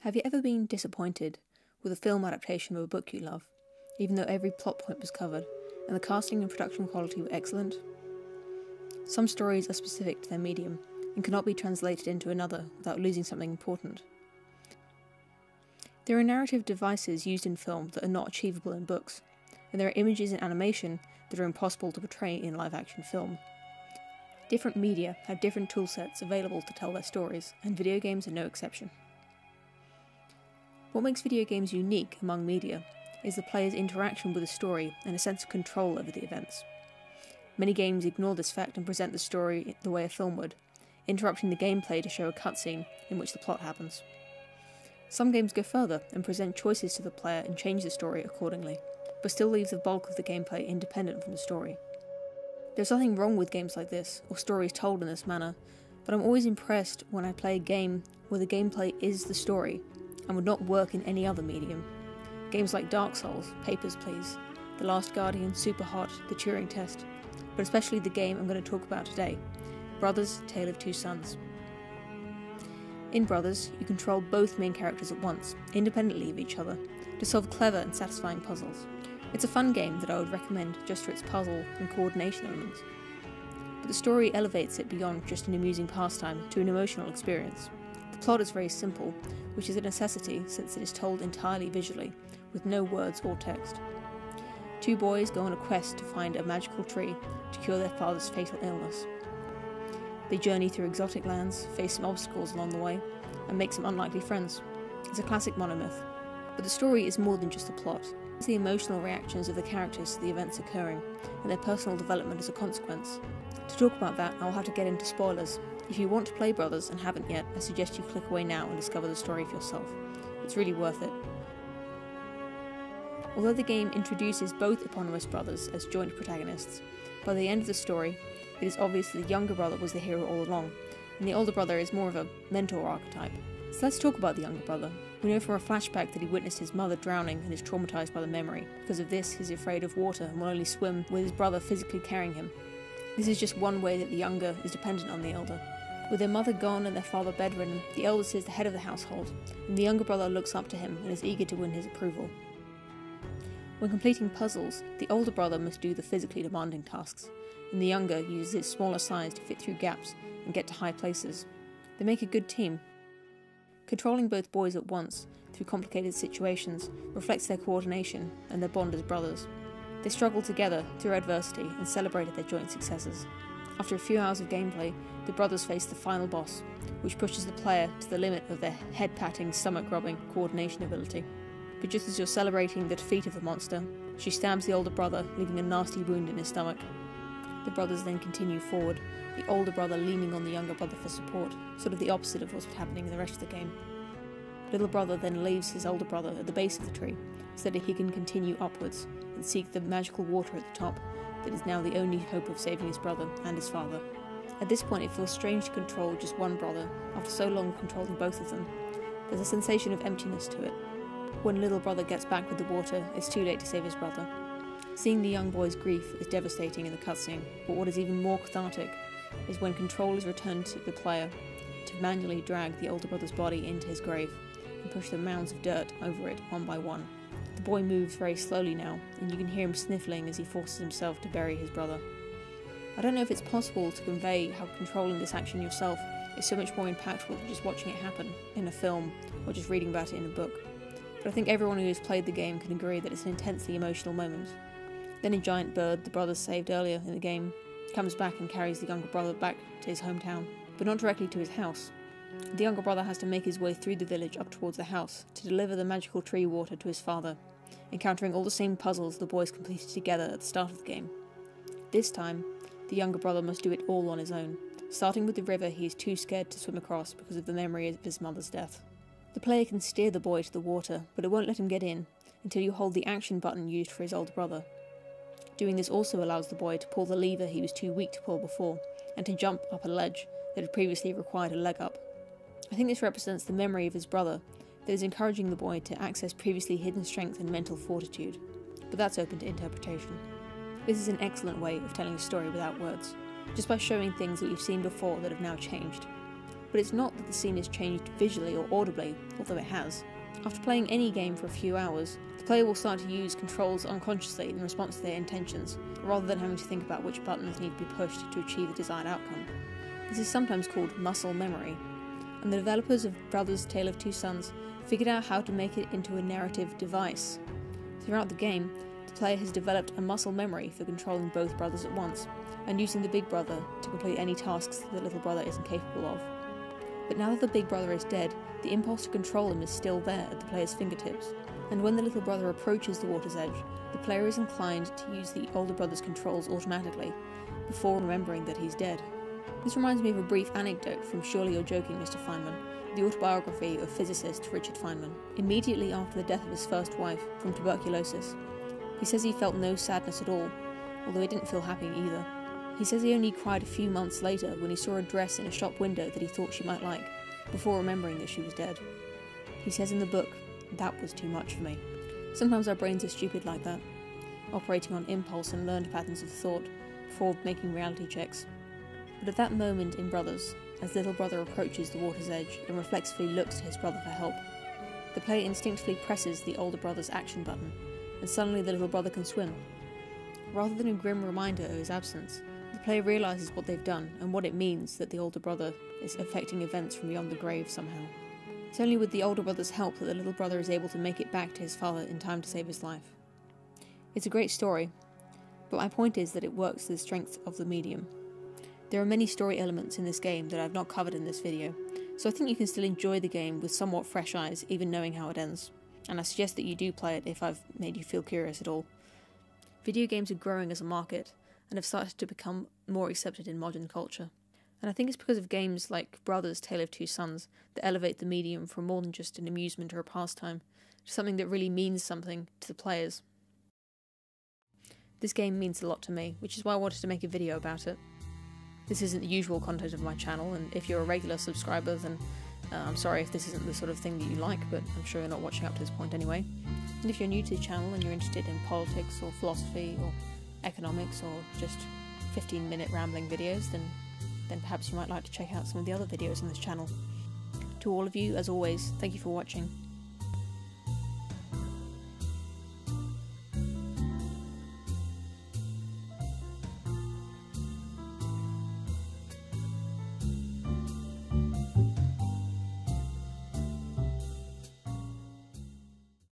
Have you ever been disappointed with a film adaptation of a book you love, even though every plot point was covered, and the casting and production quality were excellent? Some stories are specific to their medium, and cannot be translated into another without losing something important. There are narrative devices used in film that are not achievable in books, and there are images in animation that are impossible to portray in live-action film. Different media have different toolsets available to tell their stories, and video games are no exception. What makes video games unique among media is the player's interaction with the story and a sense of control over the events. Many games ignore this fact and present the story the way a film would, interrupting the gameplay to show a cutscene in which the plot happens. Some games go further and present choices to the player and change the story accordingly, but still leave the bulk of the gameplay independent from the story. There's nothing wrong with games like this, or stories told in this manner, but I'm always impressed when I play a game where the gameplay is the story, and would not work in any other medium. Games like Dark Souls, Papers, Please, The Last Guardian, Superhot, The Turing Test, but especially the game I'm going to talk about today, Brothers: Tale of Two Sons. In Brothers, you control both main characters at once, independently of each other, to solve clever and satisfying puzzles. It's a fun game that I would recommend just for its puzzle and coordination elements, but the story elevates it beyond just an amusing pastime to an emotional experience. The plot is very simple, which is a necessity since it is told entirely visually, with no words or text. Two boys go on a quest to find a magical tree to cure their father's fatal illness. They journey through exotic lands, face some obstacles along the way, and make some unlikely friends. It's a classic monomyth. But the story is more than just the plot. It's the emotional reactions of the characters to the events occurring, and their personal development as a consequence. To talk about that, I'll have to get into spoilers. If you want to play Brothers and haven't yet, I suggest you click away now and discover the story for yourself. It's really worth it. Although the game introduces both eponymous brothers as joint protagonists, by the end of the story, it is obvious that the younger brother was the hero all along, and the older brother is more of a mentor archetype. So let's talk about the younger brother. We know from a flashback that he witnessed his mother drowning and is traumatised by the memory. Because of this, he's afraid of water and will only swim with his brother physically carrying him. This is just one way that the younger is dependent on the elder. With their mother gone and their father bedridden, the eldest is the head of the household, and the younger brother looks up to him and is eager to win his approval. When completing puzzles, the older brother must do the physically demanding tasks, and the younger uses his smaller size to fit through gaps and get to high places. They make a good team. Controlling both boys at once, through complicated situations, reflects their coordination and their bond as brothers. They struggle together through adversity and celebrated their joint successes. After a few hours of gameplay, the brothers face the final boss, which pushes the player to the limit of their head-patting, stomach-rubbing coordination ability. But just as you're celebrating the defeat of the monster, she stabs the older brother, leaving a nasty wound in his stomach. The brothers then continue forward, the older brother leaning on the younger brother for support, sort of the opposite of what's happening in the rest of the game. Little brother then leaves his older brother at the base of the tree, so that he can continue upwards and seek the magical water at the top that is now the only hope of saving his brother and his father. At this point it feels strange to control just one brother, after so long controlling both of them. There's a sensation of emptiness to it. When little brother gets back with the water, it's too late to save his brother. Seeing the young boy's grief is devastating in the cutscene, but what is even more cathartic is when control is returned to the player to manually drag the older brother's body into his grave and push the mounds of dirt over it one by one. The boy moves very slowly now, and you can hear him sniffling as he forces himself to bury his brother. I don't know if it's possible to convey how controlling this action yourself is so much more impactful than just watching it happen in a film or just reading about it in a book, but I think everyone who has played the game can agree that it's an intensely emotional moment. Then a giant bird the brothers saved earlier in the game comes back and carries the younger brother back to his hometown, but not directly to his house. The younger brother has to make his way through the village up towards the house to deliver the magical tree water to his father, encountering all the same puzzles the boys completed together at the start of the game. This time, the younger brother must do it all on his own, starting with the river he is too scared to swim across because of the memory of his mother's death. The player can steer the boy to the water, but it won't let him get in until you hold the action button used for his older brother. Doing this also allows the boy to pull the lever he was too weak to pull before, and to jump up a ledge that had previously required a leg up. I think this represents the memory of his brother that is encouraging the boy to access previously hidden strength and mental fortitude, but that's open to interpretation. This is an excellent way of telling a story without words, just by showing things that we've seen before that have now changed. But it's not that the scene is changed visually or audibly, although it has. After playing any game for a few hours, the player will start to use controls unconsciously in response to their intentions, rather than having to think about which buttons need to be pushed to achieve the desired outcome. This is sometimes called muscle memory, and the developers of Brothers: Tale of Two Sons figured out how to make it into a narrative device. Throughout the game, the player has developed a muscle memory for controlling both brothers at once, and using the big brother to complete any tasks that the little brother isn't capable of. But now that the big brother is dead, the impulse to control him is still there at the player's fingertips, and when the little brother approaches the water's edge, the player is inclined to use the older brother's controls automatically, before remembering that he's dead. This reminds me of a brief anecdote from Surely You're Joking, Mr. Feynman, the autobiography of physicist Richard Feynman, immediately after the death of his first wife from tuberculosis. He says he felt no sadness at all, although he didn't feel happy either. He says he only cried a few months later when he saw a dress in a shop window that he thought she might like, before remembering that she was dead. He says in the book, "That was too much for me." Sometimes our brains are stupid like that, operating on impulse and learned patterns of thought before making reality checks. But at that moment in Brothers, as little brother approaches the water's edge and reflexively looks to his brother for help, the player instinctively presses the older brother's action button, and suddenly the little brother can swim. Rather than a grim reminder of his absence, the player realises what they've done and what it means that the older brother is affecting events from beyond the grave somehow. It's only with the older brother's help that the little brother is able to make it back to his father in time to save his life. It's a great story, but my point is that it works to the strength of the medium. There are many story elements in this game that I've not covered in this video, so I think you can still enjoy the game with somewhat fresh eyes, even knowing how it ends. And I suggest that you do play it if I've made you feel curious at all. Video games are growing as a market, and have started to become more accepted in modern culture. And I think it's because of games like Brothers: Tale of Two Sons that elevate the medium from more than just an amusement or a pastime, to something that really means something to the players. This game means a lot to me, which is why I wanted to make a video about it. This isn't the usual content of my channel, and if you're a regular subscriber, then I'm sorry if this isn't the sort of thing that you like, but I'm sure you're not watching up to this point anyway. And if you're new to the channel and you're interested in politics or philosophy or economics or just 15-minute rambling videos, then perhaps you might like to check out some of the other videos on this channel. To all of you, as always, thank you for watching.